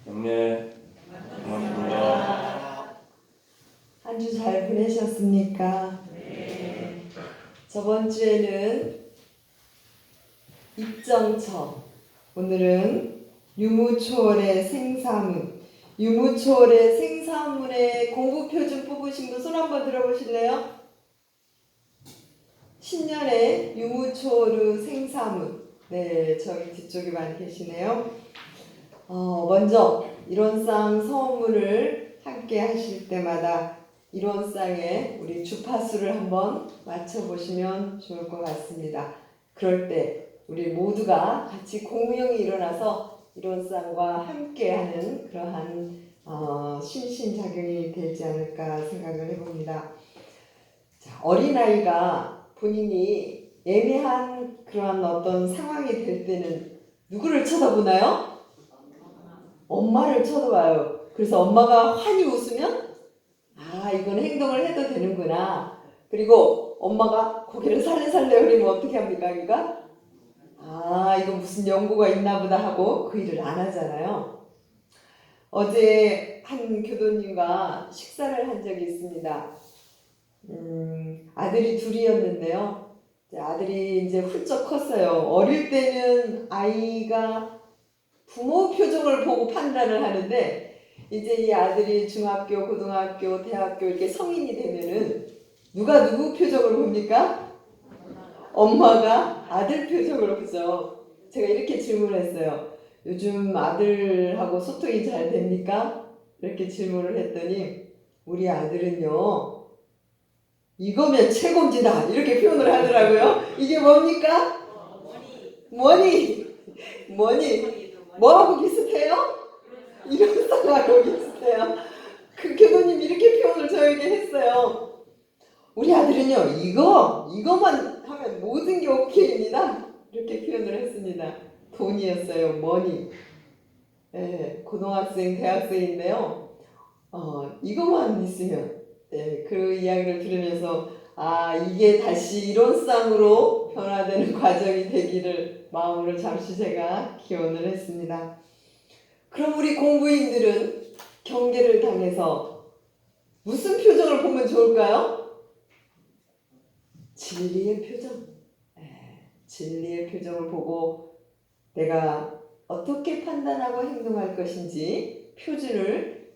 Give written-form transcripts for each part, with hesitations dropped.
네, 고맙습니다. 한 주 잘 보내셨습니까? 저번 주에는 입정처, 오늘은 유무초월의 생사문, 유무초월의 생사문의 공부표준 뽑으신 분 손 한번 들어보실래요? 신년의 유무초월의 생사문. 네, 저기 뒤쪽에 많이 계시네요. 먼저 이론상 서문을 함께 하실 때마다 이론상에 우리 주파수를 한번 맞춰보시면 좋을 것 같습니다. 그럴 때 우리 모두가 같이 공명이 일어나서 이론상과 함께하는 그러한 심신작용이 되지 않을까 생각을 해봅니다. 자, 어린아이가 본인이 애매한 그러한 어떤 상황이 될 때는 누구를 쳐다보나요? 엄마를 쳐다봐요. 그래서 엄마가 환히 웃으면 이건 행동을 해도 되는구나. 그리고 엄마가 고개를 살래살래 흘리면 어떻게 합니까? 그러니까 이거 무슨 연고가 있나 보다 하고 그 일을 안 하잖아요. 어제 한 교도님과 식사를 한 적이 있습니다. 아들이 둘이었는데요. 아들이 이제 훌쩍 컸어요. 어릴 때는 아이가 부모 표정을 보고 판단을 하는데 이제 이 아들이 중학교, 고등학교, 대학교 이렇게 성인이 되면은 누가 누구 표정을 봅니까? 엄마가 아들 표정을 보죠. 제가 이렇게 질문했어요. 요즘 아들하고 소통이 잘 됩니까? 이렇게 질문을 했더니 우리 아들은요, 이거면 최고입니다. 이렇게 표현을 하더라고요. 이게 뭡니까? 머니. 뭐하고 비슷해요? 이런 상하고 비슷해요. 그 교도님 이렇게 표현을 저에게 했어요. 우리 아들은요, 이거만 하면 모든 게 오케이입니다. 이렇게 표현을 했습니다. 돈이었어요. 머니. 고등학생, 대학생인데요. 이것만 있으면, 그 이야기를 들으면서, 이게 다시 이론상으로 변화되는 과정이 되기를 마음으로 잠시 제가 기원을 했습니다. 그럼 우리 공부인들은 경계를 당해서 무슨 표정을 보면 좋을까요? 진리의 표정. 진리의 표정을 보고 내가 어떻게 판단하고 행동할 것인지 표준을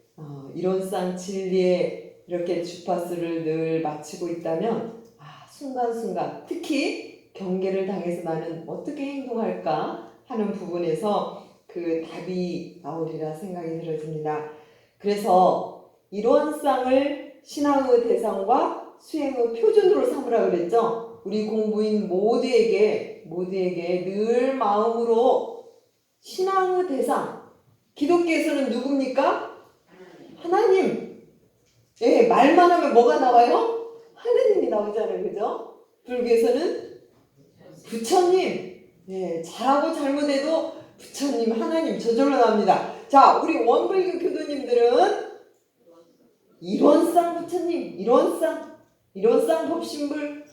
이론상 진리에 이렇게 주파수를 늘 맞추고 있다면 순간순간 특히 경계를 당해서 나는 어떻게 행동할까 하는 부분에서 그 답이 나오리라 생각이 들어집니다. 그래서 이론상을 신앙의 대상과 수행의 표준으로 삼으라 그랬죠. 우리 공부인 모두에게 늘 마음으로 신앙의 대상, 기독교에서는 누굽니까? 하나님. 말만 하면 뭐가 나와요? 하느님이 나오잖아요. 그죠? 불교에서는 부처님. 잘하고 잘못해도 부처님, 하나님 저절로 나옵니다. 자, 우리 원불교 교도님들은 이론상 부처님, 이론상 법신불,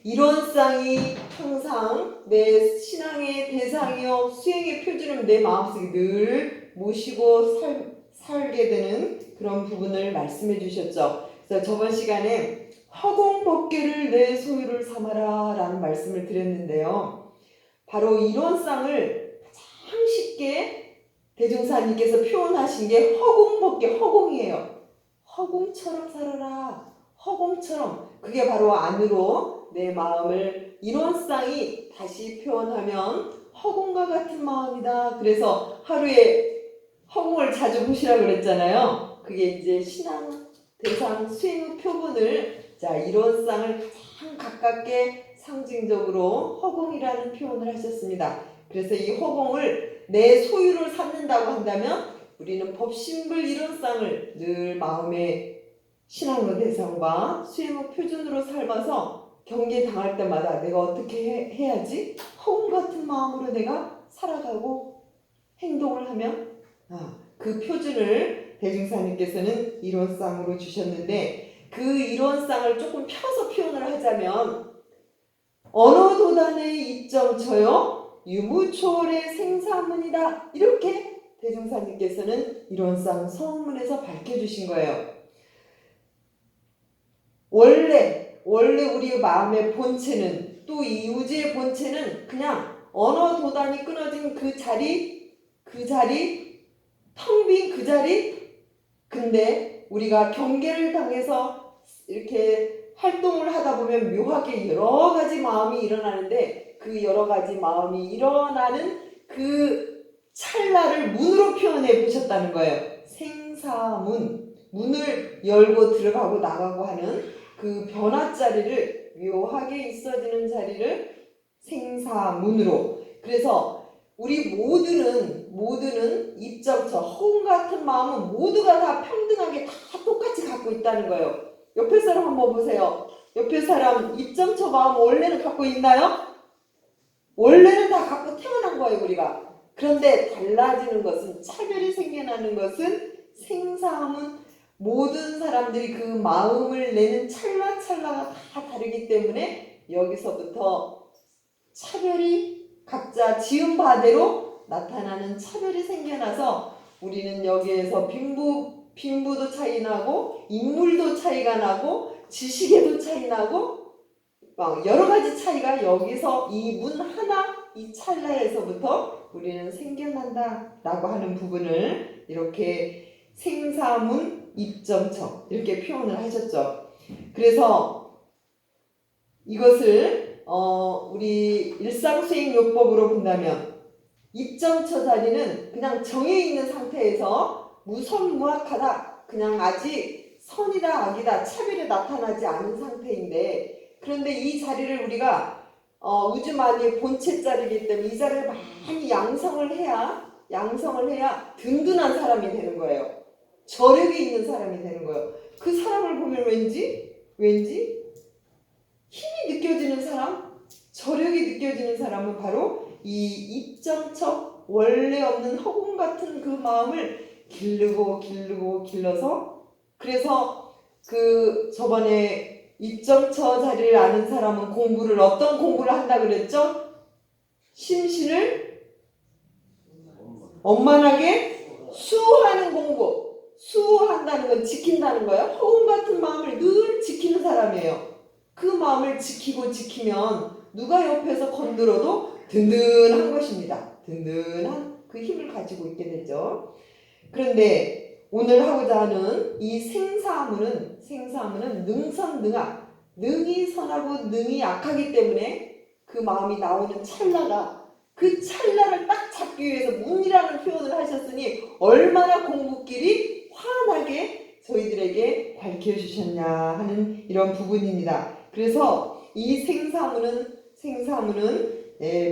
이론상이 항상 내 신앙의 대상이요 수행의 표준을 내 마음속에 늘 모시고 살게 되는 그런 부분을 말씀해 주셨죠. 그래서 저번 시간에 허공법계를 내 소유를 삼아라 라는 말씀을 드렸는데요. 바로 이론상을 가장 쉽게 대종사님께서 표현하신 게 허공법계, 허공이에요. 허공처럼 살아라. 허공처럼. 그게 바로 안으로 내 마음을 이론상이 다시 표현하면 허공과 같은 마음이다. 그래서 하루에 허공을 자주 보시라고 그랬잖아요. 그게 이제 신앙, 대상, 수행의 표본을 이론상을 가장 가깝게 상징적으로 허공이라는 표현을 하셨습니다. 그래서 이 허공을 내 소유를 삼는다고 한다면 우리는 법신불 이론상을 늘 마음의 신앙의 대상과 수행의 표준으로 삶아서 경계 당할 때마다 내가 어떻게 해야지? 허공 같은 마음으로 내가 살아가고 행동을 하면 그 표준을 대중사님께서는 이론상으로 주셨는데 그 이론상을 조금 펴서 표현을 하자면 어느 도단의 입정처요 유무초월의 생사문이다 이렇게 대종사님께서는 이론상 서문에서 밝혀주신 거예요. 원래 우리 마음의 본체는, 또 이 우주의 본체는 그냥 언어 도단이 끊어진 그 자리, 텅 빈 그 자리. 근데 우리가 경계를 당해서 이렇게 활동을 하다 보면 묘하게 여러 가지 마음이 일어나는데, 그 여러 가지 마음이 일어나는 그 찰나를 문으로 표현해 보셨다는 거예요. 생사문, 문을 열고 들어가고 나가고 하는 그 변화 자리를, 묘하게 있어지는 자리를 생사문으로. 그래서 우리 모두는 입장처 허공 같은 마음은 모두가 다 평등하게 다 똑같이 갖고 있다는 거예요. 옆에 사람 한번 보세요. 옆에 사람 입장처 마음 원래는 갖고 있나요? 원래는 다 갖고 태어난 거예요, 우리가. 그런데 달라지는 것은, 차별이 생겨나는 것은 생사문, 모든 사람들이 그 마음을 내는 찰나찰나가 다 다르기 때문에 여기서부터 차별이 각자 지은 바대로 나타나는 차별이 생겨나서 우리는 여기에서 빈부도 차이 나고 인물도 차이가 나고 지식에도 차이 나고 여러 가지 차이가 여기서 이 문 하나, 이 찰나에서부터 우리는 생겨난다 라고 하는 부분을 이렇게 생사문 입점처 이렇게 표현을 하셨죠. 그래서 이것을 우리 일상수행요법으로 본다면 입점처 자리는 그냥 정해있는 상태에서 무선무악하다, 그냥 아직 선이다 악이다 차별이 나타나지 않은 상태인데, 그런데 이 자리를 우리가 우주만이 본체 자리이기 때문에 이 자리를 많이 양성을 해야 든든한 사람이 되는 거예요. 저력이 있는 사람이 되는 거예요. 그 사람을 보면 왠지 힘이 느껴지는 사람, 저력이 느껴지는 사람은 바로 이 입점처, 원래 없는 허공 같은 그 마음을 길러서, 그래서 그 저번에 입점처 자리를 아는 사람은 어떤 공부를 한다 그랬죠? 심신을 원만하게 수호하는 공부. 수호한다는 건 지킨다는 거예요. 허공 같은 마음을 늘 지키는 사람이에요. 그 마음을 지키면 누가 옆에서 건드려도 든든한 것입니다. 든든한 그 힘을 가지고 있게 되죠. 그런데 오늘 하고자 하는 이 생사문은 능선능악, 능이 선하고 능이 악하기 때문에 그 마음이 나오는 찰나가, 그 찰나를 딱 잡기 위해서 문이라는 표현을 하셨으니 얼마나 공부길이 환하게 저희들에게 밝혀주셨냐 하는 이런 부분입니다. 그래서 이 생사문은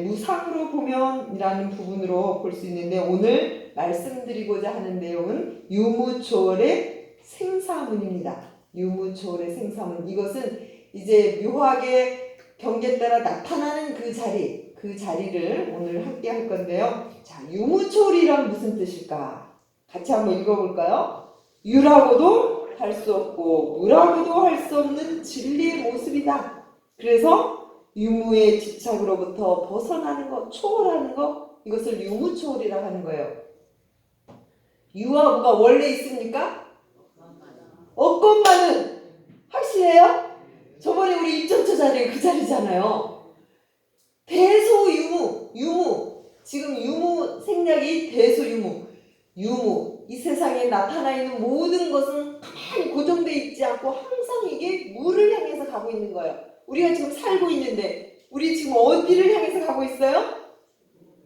무상으로 보면이라는 부분으로 볼 수 있는데, 오늘 말씀드리고자 하는 내용은 유무초월의 생사문입니다. 유무초월의 생사문. 이것은 이제 묘하게 경계 따라 나타나는 그 자리를 오늘 함께 할 건데요. 자, 유무초월이란 무슨 뜻일까? 같이 한번 읽어볼까요? 유라고도 할 수 없고 무라고도 할 수 없는 진리의 모습이다. 그래서 유무의 집착으로부터 벗어나는 것, 초월하는 것, 이것을 유무초월이라고 하는 거예요. 유와 무가 원래 있습니까? 없건만은. 확실해요? 저번에 우리 입점처 자리 그 자리잖아요. 대소유무. 지금 유무 생략이 대소유무. 이 세상에 나타나 있는 모든 것은 가만히 고정되어 있지 않고 항상 이게 무를 향해서 가고 있는 거예요. 우리가 지금 살고 있는데 우리 지금 어디를 향해서 가고 있어요?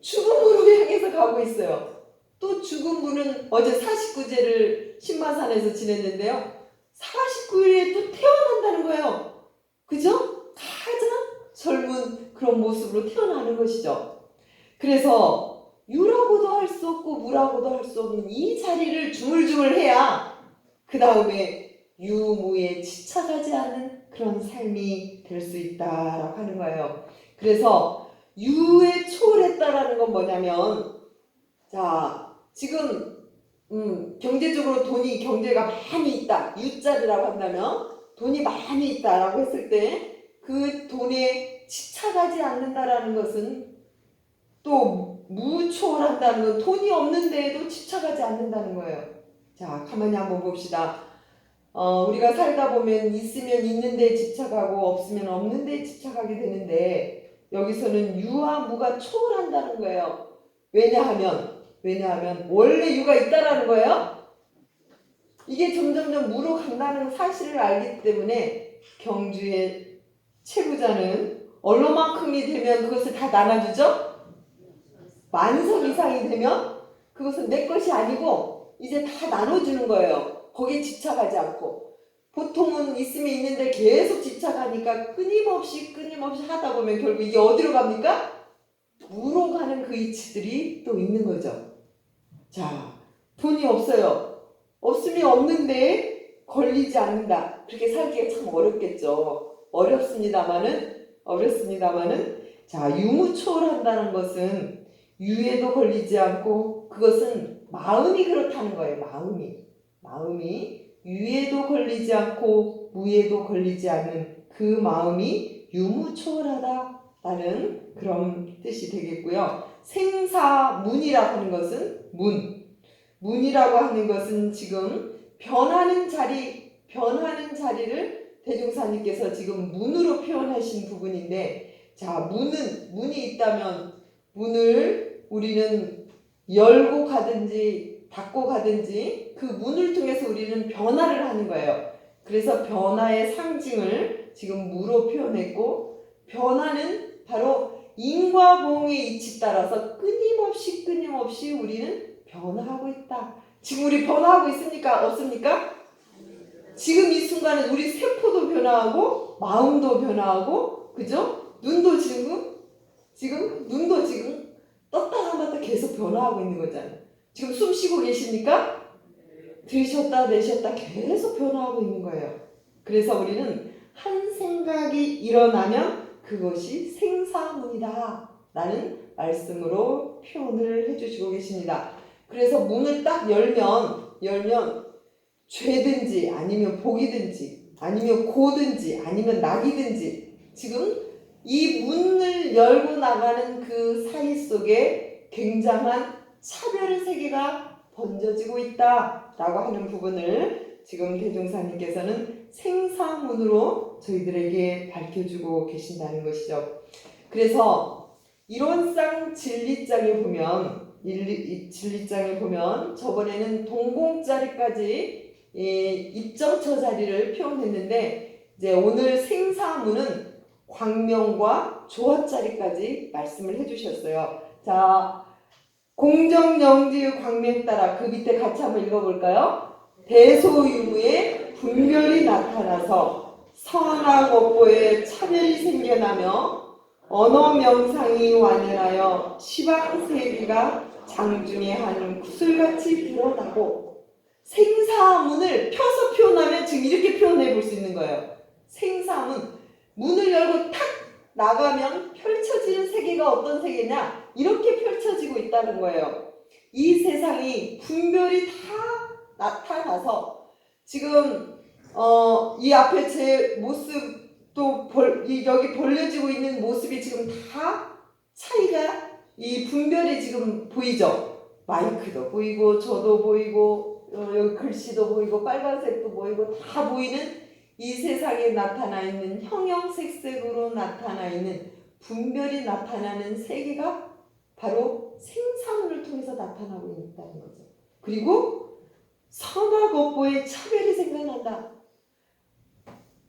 죽음으로 향해서 가고 있어요. 또 죽음부는 어제 49제를 신마산에서 지냈는데요. 49일에 또 태어난다는 거예요. 그죠? 가장 젊은 그런 모습으로 태어나는 것이죠. 그래서 유라고도 할 수 없고 무라고도 할 수 없는 이 자리를 주물주물 해야 그 다음에 유무에 지쳐가지 않는 그런 삶이 될 수 있다라고 하는 거예요. 그래서 유에 초월했다라는 건 뭐냐면, 자, 지금 경제적으로 경제가 많이 있다, 유자리라고 한다면 돈이 많이 있다라고 했을 때 그 돈에 지쳐가지 않는다라는 것은 또 무초월한다는 건 돈이 없는데도 집착하지 않는다는 거예요. 자, 가만히 한번 봅시다. 우리가 살다 보면 있으면 있는 데 집착하고 없으면 없는 데 집착하게 되는데 여기서는 유와 무가 초월한다는 거예요. 왜냐하면 원래 유가 있다라는 거예요. 이게 점점점 무로 간다는 사실을 알기 때문에 경주의 채부자는 얼마만큼이 되면 그것을 다 나눠주죠? 만석 이상이 되면 그것은 내 것이 아니고 이제 다 나눠주는 거예요. 거기에 집착하지 않고. 보통은 있으면 있는데 계속 집착하니까 끊임없이 하다 보면 결국 이게 어디로 갑니까? 무로 가는 그 이치들이 또 있는 거죠. 자, 돈이 없어요. 없으면 없는데 걸리지 않는다. 그렇게 살기가 참 어렵겠죠. 어렵습니다마는 자, 유무초월한다는 것은 유에도 걸리지 않고 그것은 마음이 그렇다는 거예요. 마음이 유에도 걸리지 않고 무에도 걸리지 않는 그 마음이 유무초월하다라는 그런 뜻이 되겠고요. 생사문이라고 하는 것은 문이라고 하는 것은 지금 변하는 자리를 대종사님께서 지금 문으로 표현하신 부분인데, 자, 문이 있다면 문을 우리는 열고 가든지 닫고 가든지 그 문을 통해서 우리는 변화를 하는 거예요. 그래서 변화의 상징을 지금 무로 표현했고, 변화는 바로 인과봉의 이치 따라서 끊임없이 우리는 변화하고 있다. 지금 우리 변화하고 있습니까? 없습니까? 지금 이 순간에 우리 세포도 변화하고 마음도 변화하고, 그죠? 눈도 지금 떴다 감았다 계속 변화하고 있는 거잖아요. 지금 숨 쉬고 계십니까? 들이쉬었다 내쉬었다 계속 변화하고 있는 거예요. 그래서 우리는 한 생각이 일어나면 그것이 생사문이다 라는 말씀으로 표현을 해주시고 계십니다. 그래서 문을 딱 열면 죄든지 아니면 복이든지 아니면 고든지 아니면 낙이든지 지금 이 문을 열고 나가는 그 사이 속에 굉장한 차별의 세계가 번져지고 있다라고 하는 부분을 지금 대종사님께서는 생사문으로 저희들에게 밝혀주고 계신다는 것이죠. 그래서 이론상 진리장에 보면 저번에는 동공자리까지 입정처 자리를 표현했는데 이제 오늘 생사문은 광명과 조합자리까지 말씀을 해주셨어요. 자, 공정영지의 광명 따라 그 밑에 같이 한번 읽어볼까요? 대소유무에 분별이 나타나서 성악업보에 차별이 생겨나며 언어명상이 완연하여 시방세계가 장중에 하는 구슬같이 드러나고, 생사문을 펴서 표현하면 지금 이렇게 표현해 볼 수 있는 거예요. 생사문, 문을 열고 탁 나가면 펼쳐지는 세계가 어떤 세계냐? 이렇게 펼쳐지고 있다는 거예요. 이 세상이 분별이 다 나타나서 지금 이 앞에 제 모습도 여기 벌려지고 있는 모습이 지금 다 차이가 이 분별이 지금 보이죠? 마이크도 보이고 저도 보이고 여기 글씨도 보이고 빨간색도 보이고 다 보이는 이 세상에 나타나 있는 형형색색으로 나타나 있는 분별이 나타나는 세계가 바로 생사문을 통해서 나타나고 있다는 거죠. 그리고 선악업보의 차별이 생겨난다.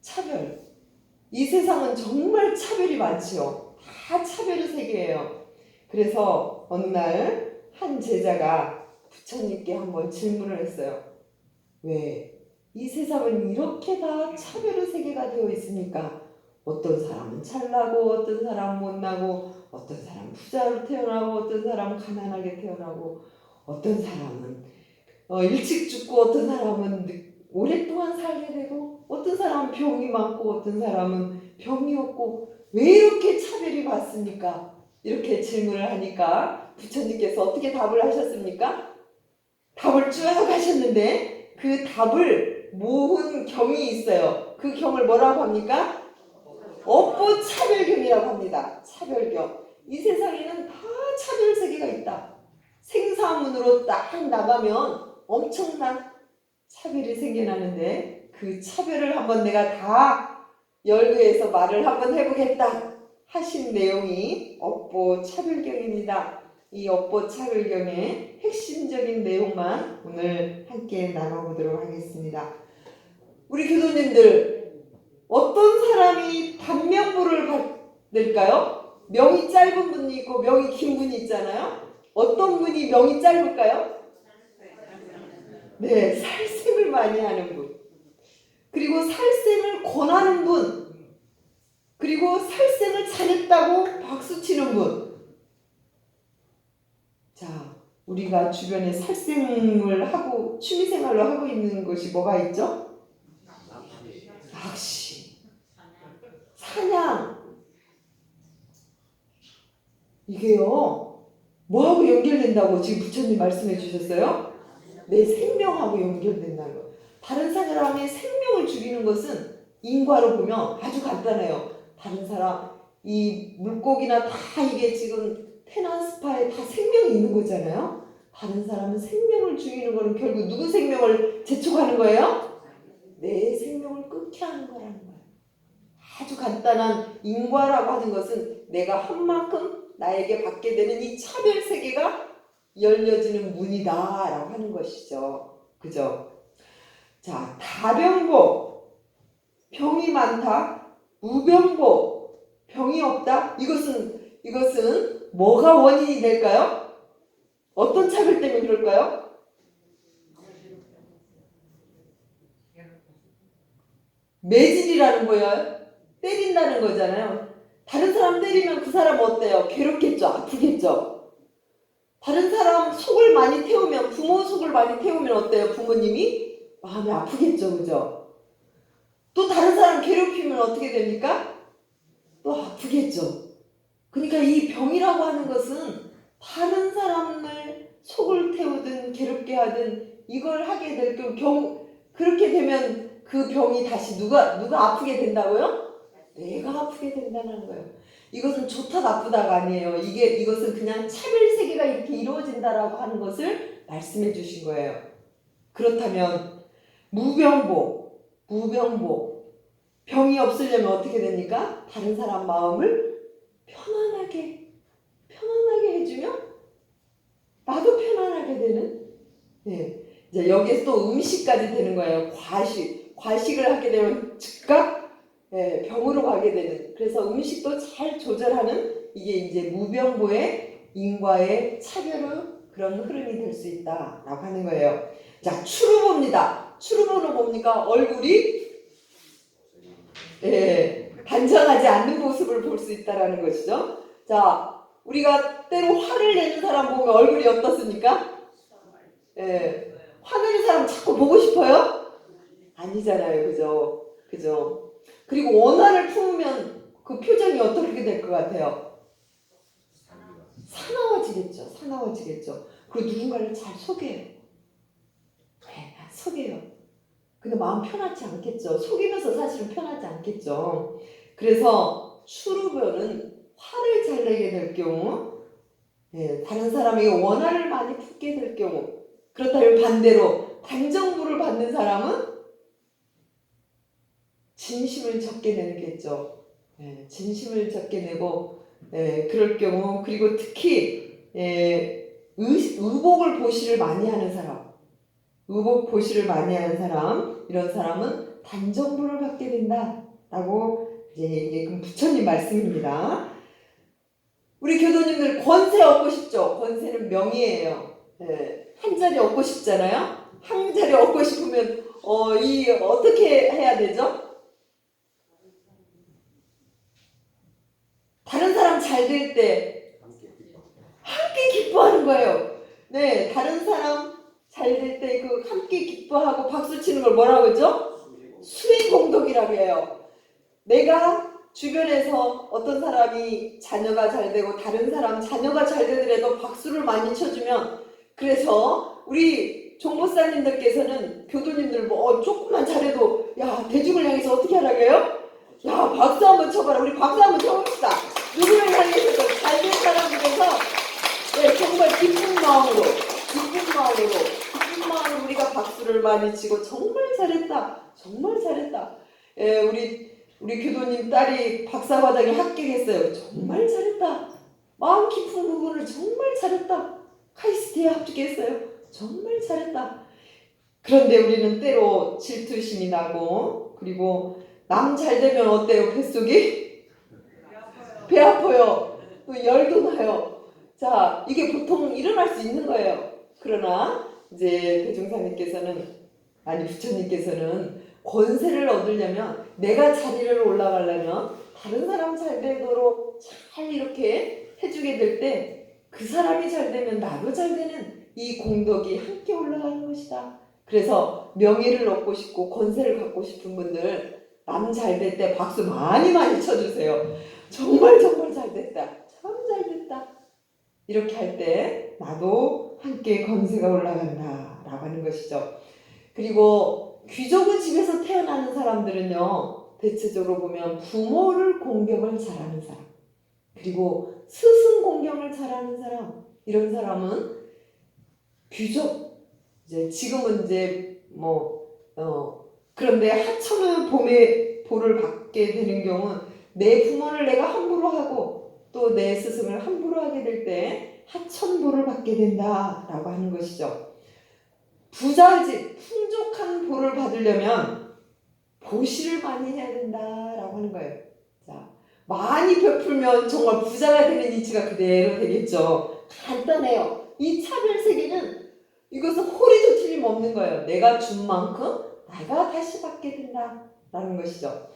차별. 이 세상은 정말 차별이 많지요. 다 차별의 세계예요. 그래서 어느 날 한 제자가 부처님께 한번 질문을 했어요. 왜 이 세상은 이렇게 다 차별의 세계가 되어 있습니까? 어떤 사람은 잘나고 어떤 사람은 못나고 어떤 사람은 부자로 태어나고 어떤 사람은 가난하게 태어나고 어떤 사람은 일찍 죽고 어떤 사람은 오랫동안 살게 되고 어떤 사람은 병이 많고 어떤 사람은 병이 없고 왜 이렇게 차별이 많습니까? 이렇게 질문을 하니까 부처님께서 어떻게 답을 하셨습니까? 답을 쭉 하셨는데 그 답을 모은 경이 있어요. 그 경을 뭐라고 합니까? 업보차별경이라고 합니다. 차별경. 이 세상에는 다 차별 세계가 있다. 생사문으로 딱 나가면 엄청난 차별이 생겨나는데 그 차별을 한번 내가 다 열거해서 말을 한번 해보겠다 하신 내용이 업보 차별경입니다. 이 업보 차별경의 핵심적인 내용만 오늘 함께 나눠보도록 하겠습니다. 우리 교도님들 어떤 사람이 단명부를 받을까요? 명이 짧은 분이 있고 명이 긴 분이 있잖아요. 어떤 분이 명이 짧을까요? 네, 살생을 많이 하는 분. 그리고 살생을 권하는 분. 그리고 살생을 잘했다고 박수치는 분. 자, 우리가 주변에 살생을 하고 취미생활로 하고 있는 것이 뭐가 있죠? 낚시, 사냥. 이게요, 뭐하고 연결된다고 지금 부처님 말씀해 주셨어요? 내 생명하고 연결된다는 거. 다른 사람의 생명을 죽이는 것은 인과로 보면 아주 간단해요. 다른 사람, 이 물고기나 다 이게 지금 테나스파에 다 생명이 있는 거잖아요. 다른 사람은 생명을 죽이는 거는 결국 누구 생명을 재촉하는 거예요? 내 생명을 끊게 하는 거라는 거예요. 아주 간단한 인과라고 하는 것은 내가 한 만큼 나에게 받게 되는 이 차별 세계가 열려지는 문이다 라고 하는 것이죠. 그죠? 자, 다병보, 병이 많다. 우병보, 병이 없다. 이것은 뭐가 원인이 될까요? 어떤 차별 때문에 그럴까요? 매질이라는 거예요. 때린다는 거잖아요. 다른 사람 때리면 그 사람 어때요? 괴롭겠죠? 아프겠죠? 다른 사람 속을 많이 태우면, 부모 속을 많이 태우면 어때요? 부모님이 마음이 아프겠죠? 그죠? 또 다른 사람 괴롭히면 어떻게 됩니까? 또 아프겠죠. 그러니까 이 병이라고 하는 것은 다른 사람을 속을 태우든 괴롭게 하든 이걸 하게 될 경우 그렇게 되면 그 병이 다시 누가 아프게 된다고요? 내가 아프게 된다는 거예요. 이것은 좋다 나쁘다가 아니에요. 이것은 그냥 차별 세계가 이렇게 이루어진다라고 하는 것을 말씀해 주신 거예요. 그렇다면 무병보, 병이 없으려면 어떻게 됩니까? 다른 사람 마음을 편안하게 해주면 나도 편안하게 되는. 네. 이제 여기에서 또 음식까지 되는 거예요. 과식을 하게 되면 즉각 병으로 가게 되는. 그래서 음식도 잘 조절하는 이게 이제 무병보의 인과의 차별의 그런 흐름이 될 수 있다라고 하는 거예요. 자, 추루보입니다. 추루보는 뭡니까? 얼굴이 단정하지 않는 모습을 볼 수 있다라는 것이죠. 자, 우리가 때로 화를 내는 사람 보면 얼굴이 어떻습니까? 화내는 사람 자꾸 보고 싶어요? 아니잖아요. 그죠? 그리고 원한을 품으면 그 표정이 어떻게 될 것 같아요? 사나워지겠죠. 그리고 누군가를 잘 속여요. 근데 마음 편하지 않겠죠. 속이면서 사실은 편하지 않겠죠. 그래서 추루변은 화를 잘 내게 될 경우, 다른 사람에게 원한을 많이 품게 될 경우, 그렇다면 반대로 단정부를 받는 사람은 진심을 적게 내겠죠. 진심을 적게 내고, 그럴 경우, 그리고 특히 의복 보시를 많이 하는 사람, 이런 사람은 단정부를 받게 된다라고 이제 부처님 말씀입니다. 우리 교도님들 권세 얻고 싶죠? 권세는 명예예요. 한 자리 얻고 싶잖아요. 한 자리 얻고 싶으면 어떻게 해야 되죠? 다른 사람 잘 될 때 함께 기뻐하는 거예요. 네, 다른 사람 잘 될 때 그 함께 기뻐하고 박수 치는 걸 뭐라고 하죠? 수행공덕이라고 해요. 내가 주변에서 어떤 사람이 자녀가 잘 되고 다른 사람 자녀가 잘 되더라도 박수를 많이 쳐주면, 그래서 우리 종보사님들께서는 교도님들 조금만 잘해도 야 대중을 향해서 어떻게 하라고요? 야 박수 한번 쳐봐라. 우리 박수 한번 쳐봅시다. 누구를 향해서도 잘 된 사람들에서 네, 정말 기쁜 마음으로 우리가 박수를 많이 치고 정말 잘했다, 정말 잘했다. 예, 우리 교도님 딸이 박사과정에 합격했어요. 정말 잘했다. 마음 깊은 부분을 정말 잘했다. 카이스트에 합격했어요. 정말 잘했다. 그런데 우리는 때로 질투심이 나고, 그리고 남 잘 되면 어때요? 뱃속이? 배 아파요. 또 열도 나요. 자, 이게 보통 일어날 수 있는 거예요. 그러나 이제 대종사님께서는, 아니 부처님께서는 권세를 얻으려면, 내가 자리를 올라가려면 다른 사람 잘 되도록 잘 이렇게 해주게 될 때 그 사람이 잘 되면 나도 잘 되는 이 공덕이 함께 올라가는 것이다. 그래서 명예를 얻고 싶고 권세를 갖고 싶은 분들, 남 잘 될 때 박수 많이 쳐주세요. 정말 잘 됐다. 참 잘 됐다. 이렇게 할 때 나도 함께 권세가 올라간다 라고 하는 것이죠. 그리고 귀족의 집에서 태어나는 사람들은요, 대체적으로 보면 부모를 공경을 잘하는 사람, 그리고 스승 공경을 잘하는 사람, 이런 사람은 귀족, 이제 지금은 이제 그런데 하천의 봄에 보를 받게 되는 경우는 내 부모를 내가 함부로 하고 또 내 스승을 함부로 하게 될 때 하천보를 받게 된다라고 하는 것이죠. 부자집, 풍족한 보를 받으려면 보시를 많이 해야 된다라고 하는 거예요. 자, 많이 베풀면 정말 부자가 되는 이치가 그대로 되겠죠. 간단해요. 이 차별세계는 이것은 호리도 틀림없는 거예요. 내가 준 만큼 내가 다시 받게 된다라는 것이죠.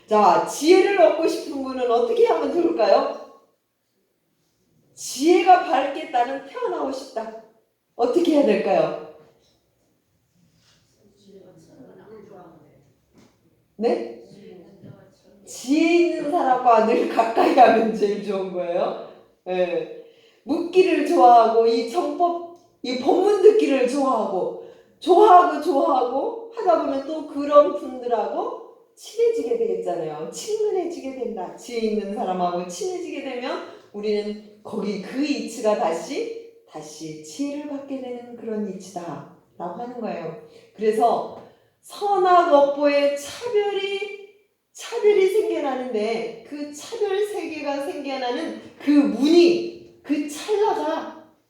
자, 지혜를 얻고 싶은 분은 어떻게 하면 좋을까요? 지혜가 밝게 나는 태어나고 싶다. 어떻게 해야 될까요? 네? 지혜 있는 사람과 늘 가까이 가면 제일 좋은 거예요. 네. 묻기를 좋아하고 이 정법, 이 법문 듣기를 좋아하고 하다 보면 또 그런 분들하고 친해지게 되겠잖아요. 친근해지게 된다. 지혜 있는 사람하고 친해지게 되면 우리는 거기 그 이치가 다시 지혜를 받게 되는 그런 이치다 라고 하는 거예요. 그래서 선악 업보에 차별이 생겨나는데, 그 차별 세계가 생겨나는 그 문이, 그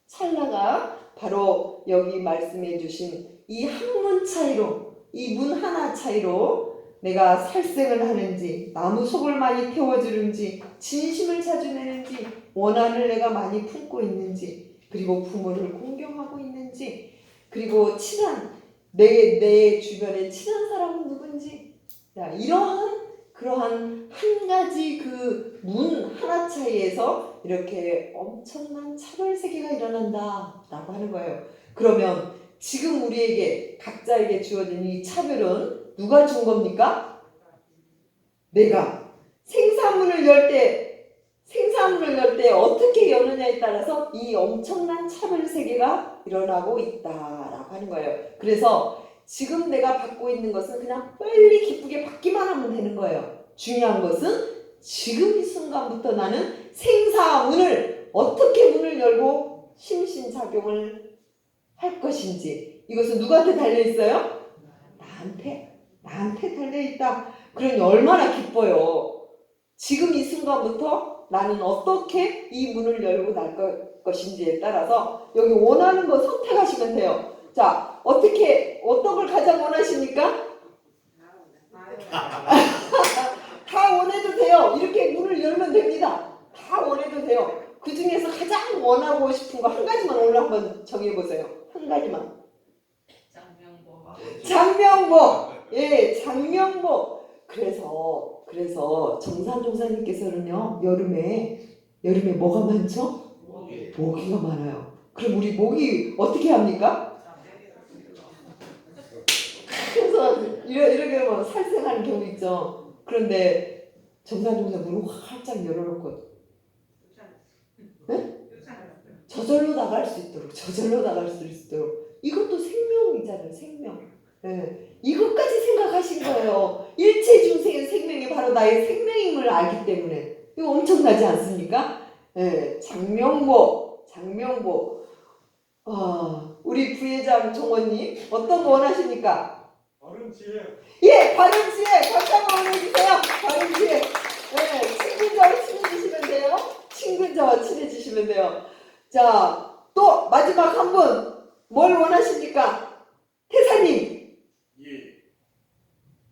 찰나가 바로 여기 말씀해 주신 이 학문 차이로, 이 문 하나 차이로 내가 살생을 하는지, 나무 속을 많이 태워주는지, 진심을 자주 내는지, 원한을 내가 많이 품고 있는지, 그리고 부모를 공경하고 있는지, 그리고 내 주변에 친한 사람은 누군지, 그러한 한 가지 그 문 하나 차이에서 이렇게 엄청난 차별 세계가 일어난다 라고 하는 거예요. 그러면 지금 우리에게 각자에게 주어진 이 차별은 누가 준 겁니까? 내가 생사문을 열 때 어떻게 여느냐에 따라서 이 엄청난 차별 세계가 일어나고 있다라고 하는 거예요. 그래서 지금 내가 받고 있는 것은 그냥 빨리 기쁘게 받기만 하면 되는 거예요. 중요한 것은 지금 이 순간부터 나는 생사문을 어떻게 문을 열고 심신작용을 할 것인지, 이것은 누구한테 달려있어요? 나한테 달려있다. 그러니 얼마나 기뻐요. 지금 이 순간부터 나는 어떻게 이 문을 열고 날 것인지에 따라서 여기 원하는 거 선택하시면 돼요. 자, 어떤 걸 가장 원하십니까? 다 원해도 돼요. 이렇게 문을 열면 됩니다. 다 원해도 돼요. 그 중에서 가장 원하고 싶은 거 한 가지만 오늘 한번 정해보세요. 한 가지만. 장명복. 예, 장명복. 그래서 정산종사님께서는요, 여름에 뭐가 많죠? 모기가 많아요. 그럼 우리 모기 어떻게 합니까? 그래서 이렇게 뭐 살생하는 경우 있죠. 그런데 정산종사 문을 활짝 열어놓고, 네? 저절로 나갈 수 있도록 이것도 생명이잖아요. 생명. 네. 이것까지 생각하신 거예요. 일체 중생의 생명이 바로 나의 생명임을 알기 때문에. 이거 엄청나지 않습니까? 예, 장명보. 우리 부회장 종원님 어떤 거 원하십니까? 바른 지혜. 예, 바른 지혜 박수 한번 보내주세요. 바른 지혜. 예, 친근자와 친해지시면 돼요. 친근자와 친해지시면 돼요. 자, 또 마지막 한 분 뭘 원하십니까? 태사님. 예.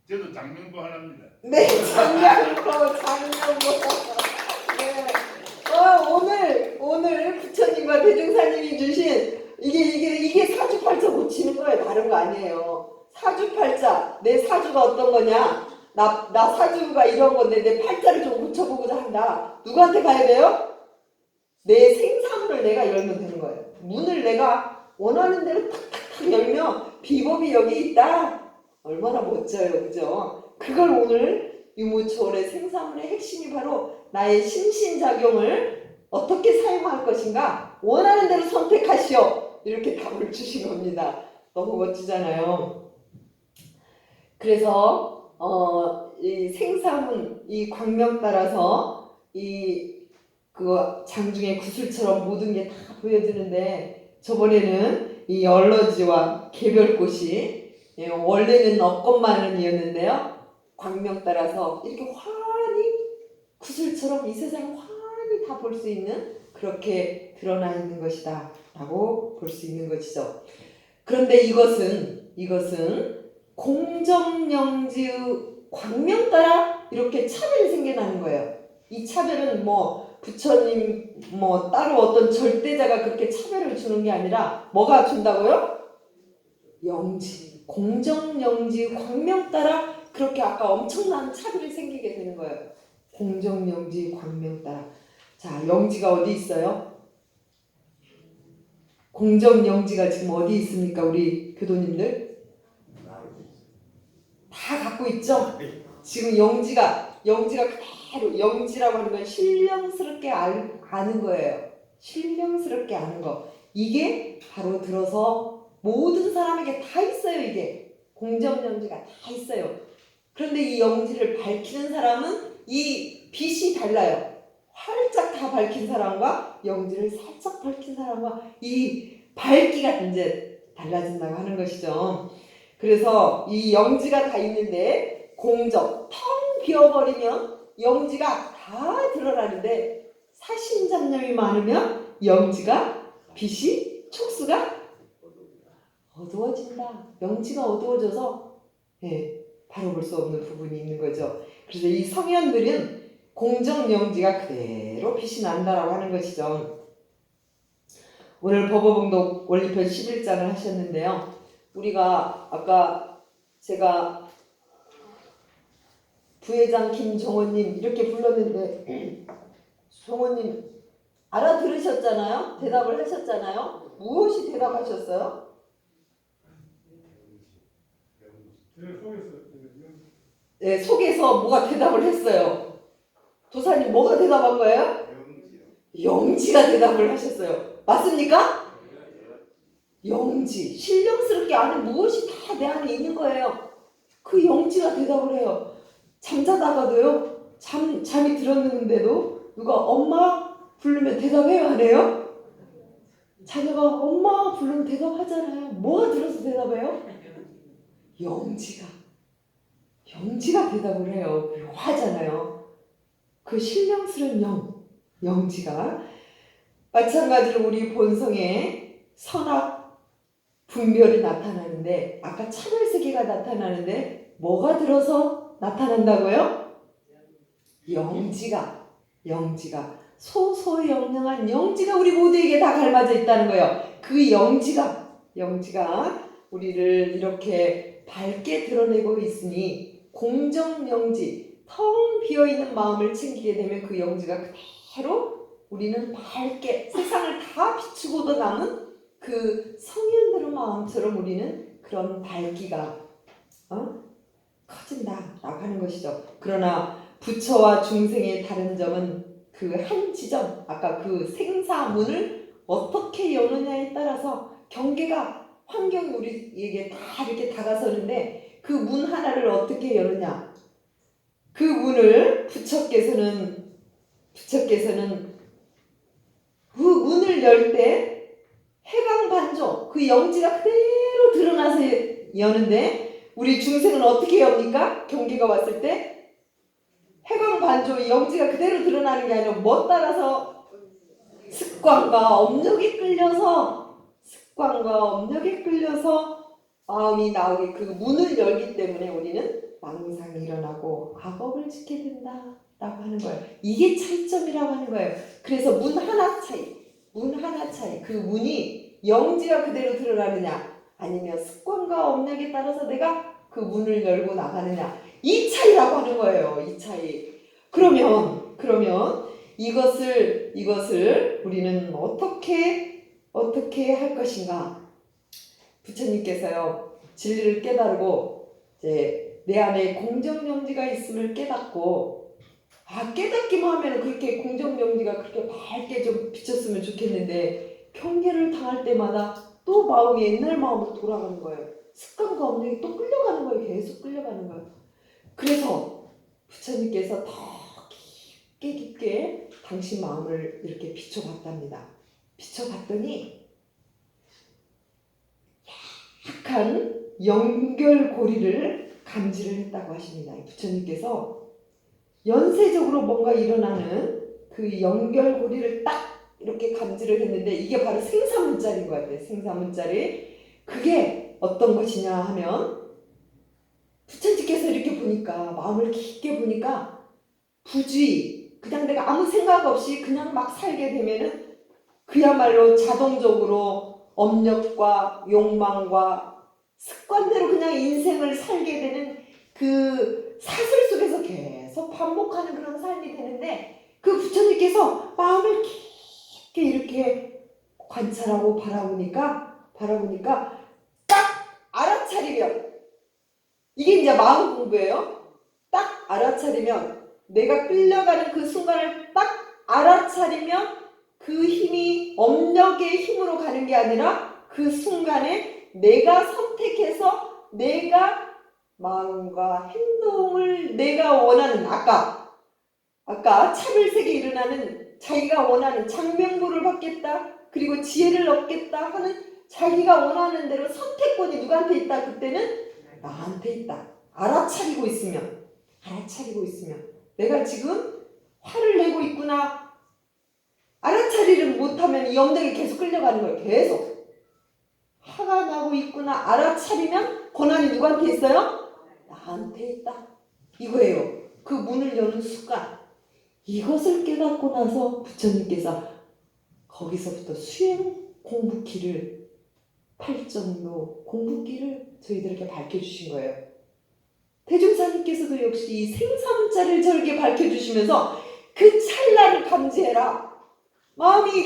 저도 장명보 하나입니다. 네, 장명보. 네. 오늘 부처님과 대중사님이 주신 이게 사주팔자 고치는 거예요. 다른 거 아니에요. 사주팔자. 내 사주가 어떤 거냐? 나 사주가 이런 건데 내 팔자를 좀 고쳐보고자 한다. 누구한테 가야 돼요? 내 생사문을 내가 열면 되는 거예요. 문을 내가 원하는 대로 탁탁탁 열면 비법이 여기 있다. 얼마나 멋져요. 그죠? 그걸 오늘 유무초월의 생사문의 핵심이 바로 나의 심신작용을 어떻게 사용할 것인가 원하는 대로 선택하시오. 이렇게 답을 주신 겁니다. 너무 멋지잖아요. 그래서 이 생사문 이 광명 따라서 그 장중의 구슬처럼 모든 게 다 보여지는데 저번에는 이 얼러지와 개별꽃이 원래는 없건만은이었는데요. 광명 따라서 이렇게 환히 구슬처럼 이 세상 환히 다 볼 수 있는 그렇게 드러나 있는 것이다 라고 볼 수 있는 것이죠. 그런데 이것은 공정영지의 광명 따라 이렇게 차별이 생겨나는 거예요. 이 차별은 부처님 따로 어떤 절대자가 그렇게 차별을 주는 게 아니라 뭐가 준다고요? 영지, 공정영지, 광명 따라 그렇게 아까 엄청난 차별이 생기게 되는 거예요. 공정영지, 광명 따라. 자, 영지가 어디 있어요? 공정영지가 지금 어디 있습니까? 우리 교도님들? 다 갖고 있죠? 지금 영지가 그대로 영지라고 하는 건 신령스럽게 아는 거예요. 신령스럽게 아는 거. 이게 바로 들어서 모든 사람에게 다 있어요. 이게 공정영지가 다 있어요. 그런데 이 영지를 밝히는 사람은 이 빛이 달라요. 활짝 다 밝힌 사람과 영지를 살짝 밝힌 사람과 이 밝기가 이제 달라진다고 하는 것이죠. 그래서 이 영지가 다 있는데 공정, 텅 비어버리면 영지가 다 드러나는데 사심잡념이 많으면 영지가 빛이 촉수가 어두워진다. 영지가 어두워져서 바로 볼 수 없는 부분이 있는 거죠. 그래서 이 성현들은 공정영지가 그대로 빛이 난다라고 하는 것이죠. 오늘 법어봉독 원리편 11장을 하셨는데요. 우리가 아까 제가 부회장 김종원님 이렇게 불렀는데 종원님 알아들으셨잖아요? 대답을 하셨잖아요? 무엇이 대답하셨어요? 네, 속에서 뭐가 대답을 했어요? 도사님 뭐가 대답한 거예요? 영지가 대답을 하셨어요. 맞습니까? 영지, 신령스럽게 아는 무엇이 다 내 안에 있는 거예요. 그 영지가 대답을 해요. 잠자다가도요, 잠이 들었는데도 누가 엄마 부르면 대답해요, 안 해요? 자녀가 엄마 부르면 대답하잖아요. 뭐가 들어서 대답해요? 영지가 대답을 해요. 묘하잖아요. 그 신령스러운 영지가 마찬가지로 우리 본성에 선악 분별이 나타나는데 아까 차별세계가 나타나는데 뭐가 들어서 나타난다고요? 영지가 소소영령한 영지가 우리 모두에게 다 갈맞아 있다는 거예요. 그 영지가 우리를 이렇게 밝게 드러내고 있으니 공정영지, 텅 비어있는 마음을 챙기게 되면 그 영지가 그대로 우리는 밝게 세상을 다 비추고도 남은 그 성현들의 마음처럼 우리는 그런 밝기가 커진다라고 하는 것이죠. 그러나 부처와 중생의 다른 점은 그 한 지점, 아까 그 생사문을 어떻게 여느냐에 따라서 경계가 환경이 우리에게 다 이렇게 다가서는데 그 문 하나를 어떻게 여느냐. 그 문을 부처께서는 그 문을 열 때 해방반조 그 영지가 그대로 드러나서 여는데 우리 중생은 어떻게 엽니까? 경계가 왔을 때 해방반조 영지가 그대로 드러나는 게 아니라 뭐 따라서 습관과 업력에 끌려서 마음이 나오게 그 문을 열기 때문에 우리는 망상이 일어나고 악업을 짓게 된다라고 하는 거예요. 이게 차이점이라고 하는 거예요. 그래서 문 하나 차이. 그 문이 영지가 그대로 드러나느냐 아니면 습관과 업력에 따라서 내가 그 문을 열고 나가느냐 이 차이라고 하는 거예요. 이 차이. 그러면 이것을 우리는 어떻게 할 것인가? 부처님께서요 진리를 깨달고 이제 내 안에 공정정지가 있음을 깨닫고 깨닫기만 하면 그렇게 공정정지가 그렇게 밝게 좀 비쳤으면 좋겠는데 경계를 당할 때마다 또 마음이 옛날 마음으로 돌아가는 거예요. 습관과 업력이 또 끌려가는 거예요. 계속 끌려가는 거예요. 그래서 부처님께서 더 깊게 당신 마음을 이렇게 비춰봤답니다. 비춰봤더니 약한 연결고리를 감지를 했다고 하십니다. 부처님께서 연쇄적으로 뭔가 일어나는 그 연결고리를 딱 이렇게 감지를 했는데 이게 바로 생사문자리인 것 같아요. 생사문자리. 그게 어떤 것이냐 하면 부처님께서 이렇게 보니까 마음을 깊게 보니까 부주의 그냥 내가 아무 생각 없이 그냥 막 살게 되면은 그야말로 자동적으로 업력과 욕망과 습관대로 그냥 인생을 살게 되는 그 사슬 속에서 계속 반복하는 그런 삶이 되는데 그 부처님께서 마음을 깊게 이렇게 관찰하고 바라보니까 딱 알아차리면 이게 이제 마음 공부예요. 딱 알아차리면 내가 끌려가는 그 순간을 딱 알아차리면 그 힘이 업력의 힘으로 가는 게 아니라 그 순간에 내가 선택해서 내가 마음과 행동을 내가 원하는 아까 차별색이 일어나는 자기가 원하는 장명부를 받겠다 그리고 지혜를 얻겠다 하는 자기가 원하는 대로 선택권이 누구한테 있다? 그때는 나한테 있다. 알아차리고 있으면 내가 지금 화를 내고 있구나. 알아차리를 못하면 이 업력이 계속 끌려가는 거예요. 계속. 화가 나고 있구나. 알아차리면 권한이 누구한테 있어요? 나한테 있다. 이거예요. 그 문을 여는 순간. 이것을 깨닫고 나서 부처님께서 거기서부터 수행 공부기를 8정로 공부기를 저희들에게 밝혀주신 거예요. 대종사님께서도 역시 이 생사문자를 저에게 밝혀주시면서 그 찰나를 감지해라. 마음이